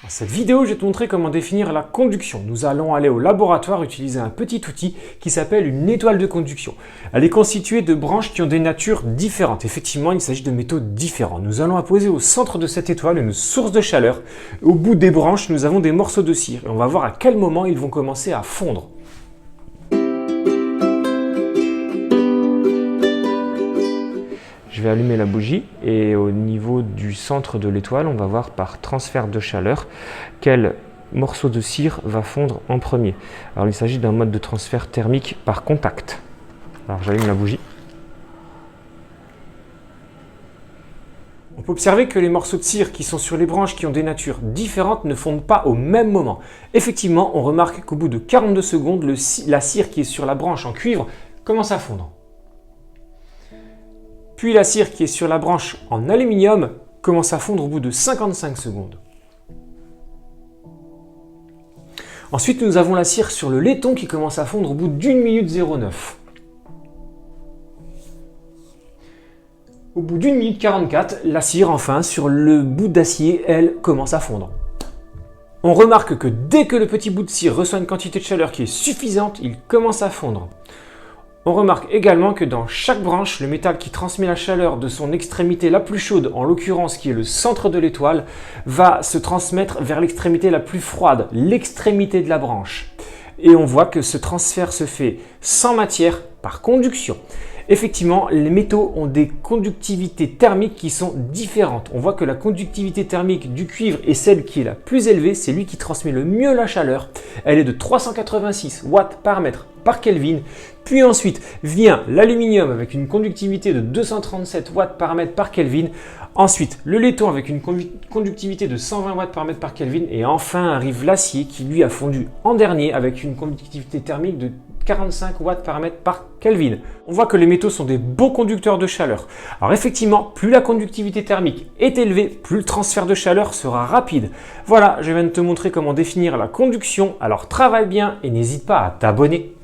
Dans cette vidéo, je vais te montrer comment définir la conduction. Nous allons aller au laboratoire utiliser un petit outil qui s'appelle une étoile de conduction. Elle est constituée de branches qui ont des natures différentes. Effectivement, il s'agit de métaux différents. Nous allons apposer au centre de cette étoile une source de chaleur. Au bout des branches, nous avons des morceaux de cire et on va voir à quel moment ils vont commencer à fondre. Je vais allumer la bougie et au niveau du centre de l'étoile, on va voir par transfert de chaleur quel morceau de cire va fondre en premier. Alors il s'agit d'un mode de transfert thermique par contact. Alors j'allume la bougie. On peut observer que les morceaux de cire qui sont sur les branches qui ont des natures différentes ne fondent pas au même moment. Effectivement, on remarque qu'au bout de 42 secondes, la cire qui est sur la branche en cuivre commence à fondre. Puis la cire qui est sur la branche en aluminium commence à fondre au bout de 55 secondes. Ensuite, nous avons la cire sur le laiton qui commence à fondre au bout d'1 minute 09. Au bout d'1 minute 44, la cire, enfin, sur le bout d'acier, elle, commence à fondre. On remarque que dès que le petit bout de cire reçoit une quantité de chaleur qui est suffisante, il commence à fondre. On remarque également que dans chaque branche, le métal qui transmet la chaleur de son extrémité la plus chaude, en l'occurrence qui est le centre de l'étoile, va se transmettre vers l'extrémité la plus froide, l'extrémité de la branche. Et on voit que ce transfert se fait sans matière, par conduction. Effectivement, les métaux ont des conductivités thermiques qui sont différentes. On voit que la conductivité thermique du cuivre est celle qui est la plus élevée, c'est lui qui transmet le mieux la chaleur. Elle est de 386 watts par mètre par Kelvin. Puis ensuite vient l'aluminium avec une conductivité de 237 watts par mètre par Kelvin. Ensuite, le laiton avec une conductivité de 120 watts par mètre par Kelvin. Et enfin arrive l'acier qui lui a fondu en dernier avec une conductivité thermique de 45 watts par mètre par Kelvin. On voit que les métaux sont des bons conducteurs de chaleur. Alors effectivement, plus la conductivité thermique est élevée, plus le transfert de chaleur sera rapide. Voilà, je viens de te montrer comment définir la conduction. Alors travaille bien et n'hésite pas à t'abonner.